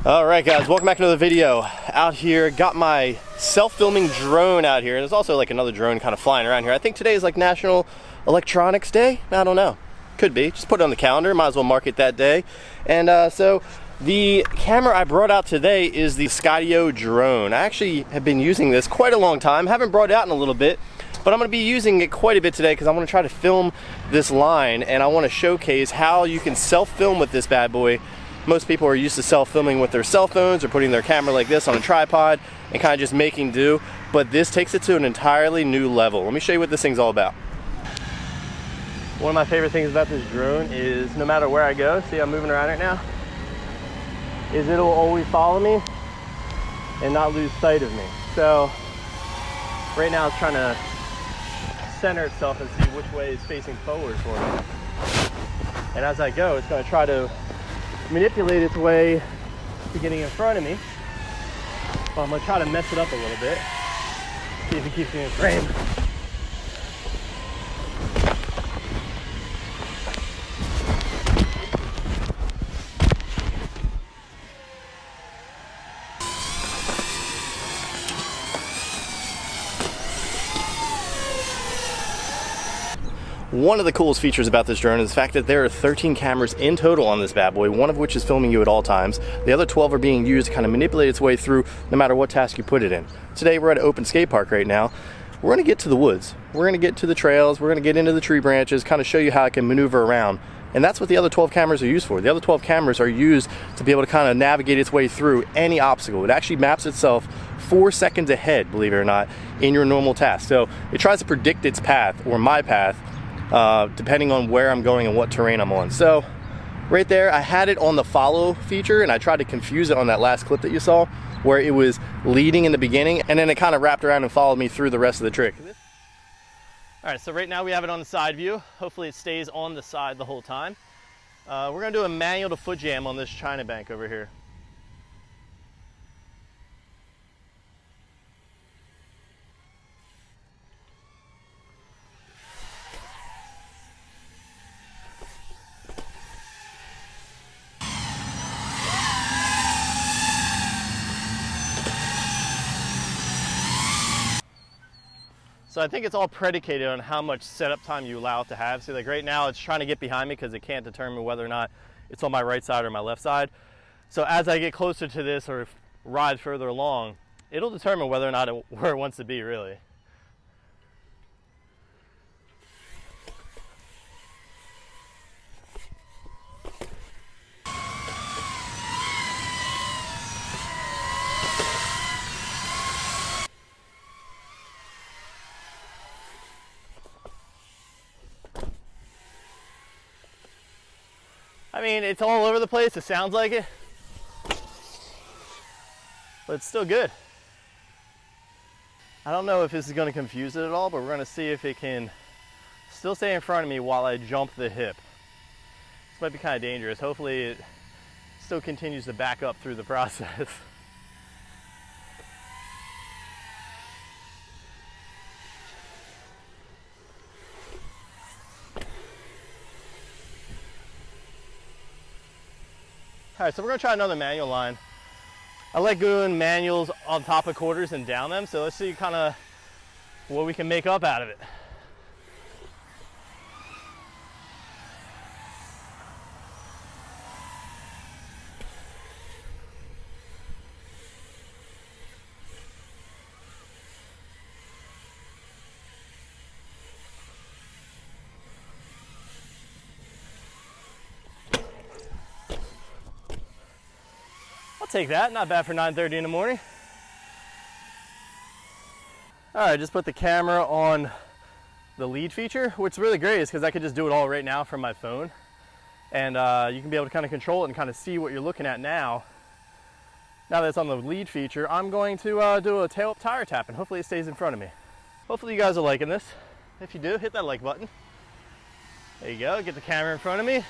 Alright guys, welcome back to another video. Out here, got my self-filming drone out here, and there's also like another drone kind of flying around here. I think today is like National Electronics Day? I don't know. Could be. Just put it on the calendar, might as well mark it that day. And so the camera I brought out today is the Skydio drone. I actually have been using this quite a long time, haven't brought it out in a little bit, but I'm going to be using it quite a bit today because I want to try to film this line, and I want to showcase how you can self-film with this bad boy. Most people are used to self-filming with their cell phones or putting their camera like this on a tripod and kind of just making do, but this takes it to an entirely new level. Let me show you what this thing's all about. One of my favorite things about this drone is no matter where I go, see I'm moving around right now, is it'll always follow me and not lose sight of me. So right now it's trying to center itself and see which way is facing forward for me. And as I go, it's going to try to manipulate its way to getting in front of me. Well, I'm going to try to mess it up a little bit, see if it keeps me in frame. One of the coolest features about this drone is the fact that there are 13 cameras in total on this bad boy, one of which is filming you at all times. The other 12 are being used to kind of manipulate its way through no matter what task you put it in. Today we're at an open skate park right now. We're going to get to the woods. We're going to get to the trails. We're going to get into the tree branches, kind of show you how I can maneuver around. And that's what the other 12 cameras are used for. The other 12 cameras are used to be able to kind of navigate its way through any obstacle. It actually maps itself 4 seconds ahead, believe it or not, in your normal task. So it tries to predict its path, or my path, depending on where I'm going and what terrain I'm on. So right there, I had it on the follow feature, and I tried to confuse it on that last clip that you saw, where it was leading in the beginning, and then it kind of wrapped around and followed me through the rest of the trick. All right, so right now we have it on the side view. Hopefully it stays on the side the whole time. We're gonna do a manual to foot jam on this China bank over here. So I think it's all predicated on how much setup time you allow it to have. See, like right now it's trying to get behind me because it can't determine whether or not it's on my right side or my left side. So as I get closer to this or ride further along, it'll determine whether or not where it wants to be, really. I mean, it's all over the place. It sounds like it, but it's still good. I don't know if this is going to confuse it at all, but we're going to see if it can still stay in front of me while I jump the hip. This might be kind of dangerous. Hopefully it still continues to back up through the process. All right, so we're gonna try another manual line. I like doing manuals on top of quarters and down them, so let's see kind of what we can make up out of it. I'll take that, not bad for 9:30 in the morning. All right, just put the camera on the lead feature. What's really great is because I could just do it all right now from my phone. And you can be able to kind of control it and kind of see what you're looking at now. Now that it's on the lead feature, I'm going to do a tail up tire tap, and hopefully it stays in front of me. Hopefully you guys are liking this. If you do, hit that like button. There you go, get the camera in front of me.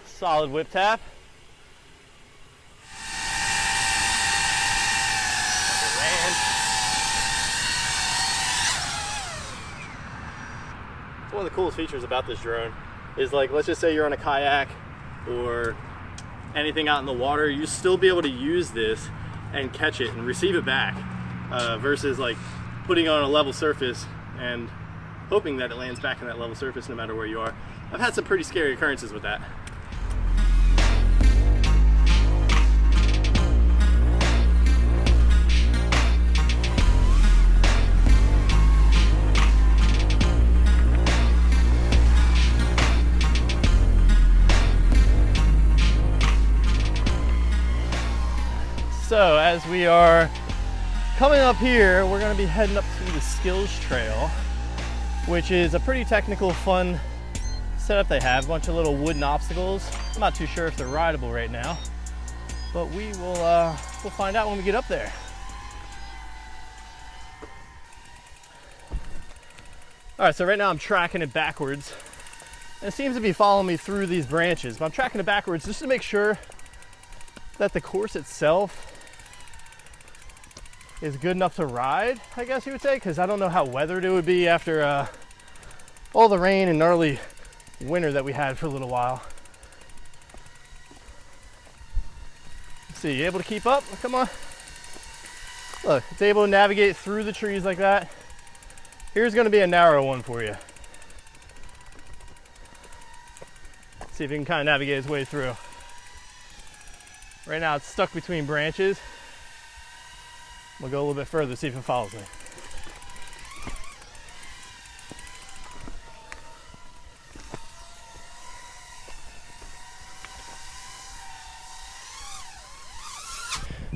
Solid whip tap. It's one of the coolest features about this drone. is like, let's just say you're on a kayak or anything out in the water, you still be able to use this and catch it and receive it back, versus like putting it on a level surface and hoping that it lands back in that level surface no matter where you are. I've had some pretty scary occurrences with that. So as we are coming up here, we're going to be heading up to the Skills Trail, which is a pretty technical, fun setup they have. A bunch of little wooden obstacles. I'm not too sure if they're rideable right now, but we'll find out when we get up there. All right, so right now I'm tracking it backwards. And it seems to be following me through these branches, but I'm tracking it backwards just to make sure that the course itself is good enough to ride, I guess you would say, because I don't know how weathered it would be after all the rain and gnarly winter that we had for a little while. Let's see, you able to keep up? Come on. Look, it's able to navigate through the trees like that. Here's going to be a narrow one for you. See if you can kind of navigate its way through. Right now it's stuck between branches. We'll go a little bit further, see if it follows me.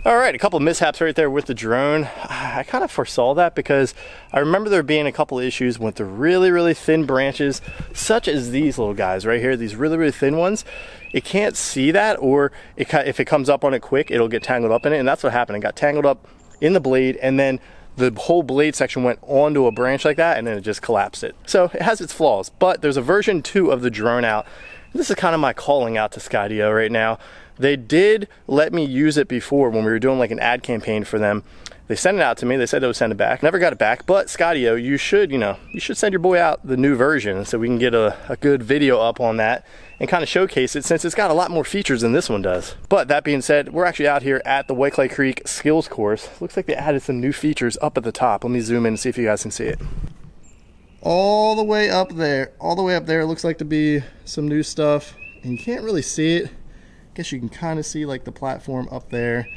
All right, a couple of mishaps right there with the drone. I kind of foresaw that because I remember there being a couple of issues with the really, really thin branches, such as these little guys right here, these really, really thin ones. It can't see that, or if it comes up on it quick, it'll get tangled up in it, and that's what happened. It got tangled up in the blade, and then the whole blade section went onto a branch like that, and then it just collapsed it. So it has its flaws, but there's a version 2 of the drone out. This is kind of my calling out to Skydio right now. They did let me use it before when we were doing like an ad campaign for them. They sent it out to me. They said they would send it back. Never got it back, but Skydio, you should send your boy out the new version so we can get a good video up on that and kind of showcase it, since it's got a lot more features than this one does. But that being said, we're actually out here at the White Clay Creek Skills Course. Looks like they added some new features up at the top. Let me zoom in and see if you guys can see it. All the way up there, looks like to be some new stuff, and you can't really see it. I guess you can kind of see like the platform up there.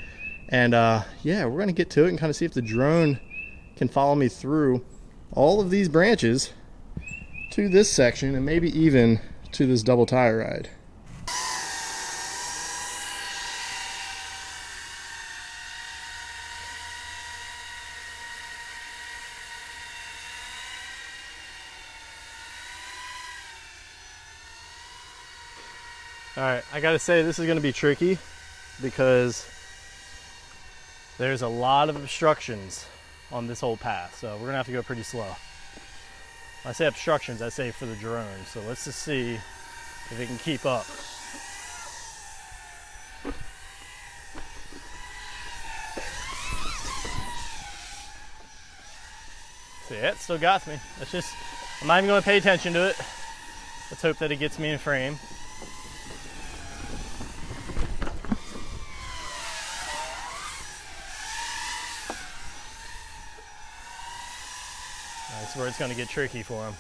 And yeah, we're gonna get to it and kind of see if the drone can follow me through all of these branches to this section, and maybe even to this double tire ride. All right, I gotta say this is gonna be tricky because there's a lot of obstructions on this whole path, so we're gonna have to go pretty slow. When I say obstructions, I say for the drone, so let's just see if it can keep up. See, it still got me. I'm not even gonna pay attention to it. Let's hope that it gets me in frame. That's where it's going to get tricky for him.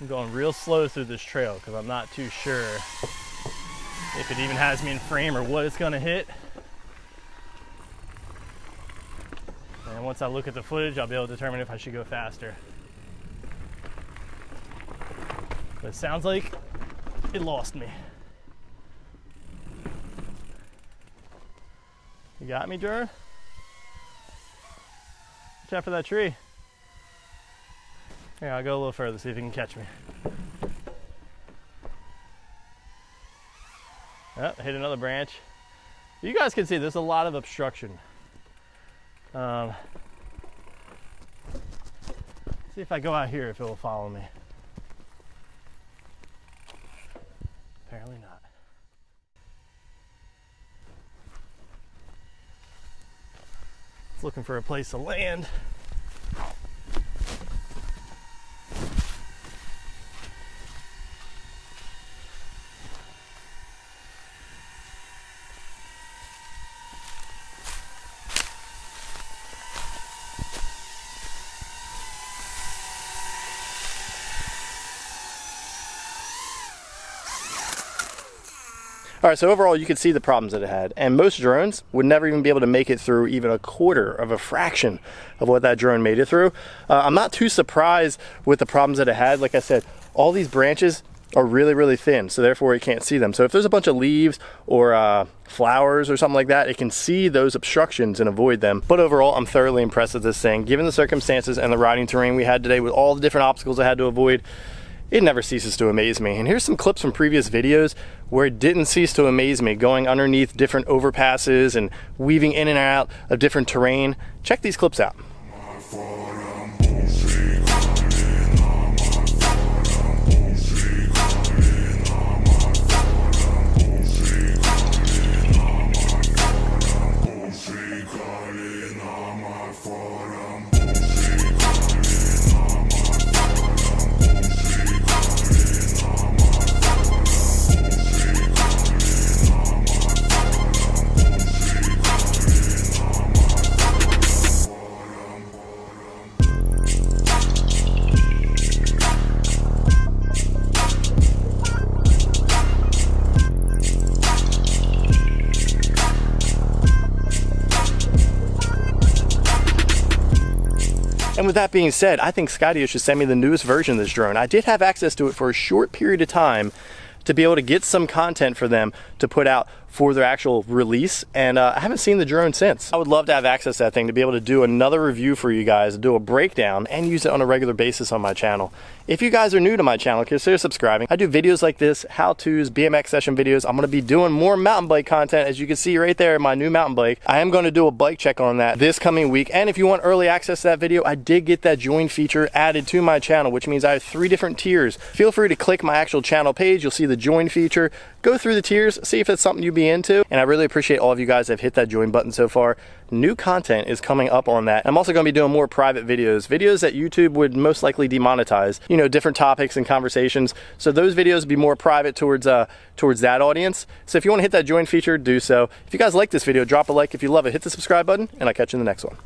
I'm going real slow through this trail because I'm not too sure if it even has me in frame or what it's going to hit. And once I look at the footage, I'll be able to determine if I should go faster. But it sounds like it lost me. You got me, drone? Watch out for that tree. Here, I'll go a little further, see if you can catch me. Oh, hit another branch. You guys can see there's a lot of obstruction. See if I go out here if it will follow me. Apparently not. It's looking for a place to land. All right, so overall you can see the problems that it had, and most drones would never even be able to make it through even a quarter of a fraction of what that drone made it through. I'm not too surprised with the problems that it had. Like I said, all these branches are really, really thin, so therefore it can't see them. So if there's a bunch of leaves or flowers or something like that, it can see those obstructions and avoid them. But overall, I'm thoroughly impressed with this thing. Given the circumstances and the riding terrain we had today with all the different obstacles I had to avoid, it never ceases to amaze me. And here's some clips from previous videos where it didn't cease to amaze me, going underneath different overpasses and weaving in and out of different terrain. Check these clips out. And with that being said, I think Skydio should send me the newest version of this drone. I did have access to it for a short period of time to be able to get some content for them to put out for their actual release, and I haven't seen the drone since. I would love to have access to that thing to be able to do another review for you guys, do a breakdown, and use it on a regular basis on my channel. If you guys are new to my channel, consider subscribing. I do videos like this, how-tos, BMX session videos. I'm gonna be doing more mountain bike content, as you can see right there, my new mountain bike. I am gonna do a bike check on that this coming week, and if you want early access to that video, I did get that join feature added to my channel, which means I have 3 different tiers. Feel free to click my actual channel page, you'll see the join feature. Go through the tiers, see if it's something you'd be into, and I really appreciate all of you guys that have hit that join button so far. New content is coming up on that. I'm also going to be doing more private videos that YouTube would most likely demonetize, you know, different topics and conversations. So those videos would be more private towards that audience. So if you want to hit that join feature, do so. If you guys like this video, drop a like. If you love it, hit the subscribe button, and I'll catch you in the next one.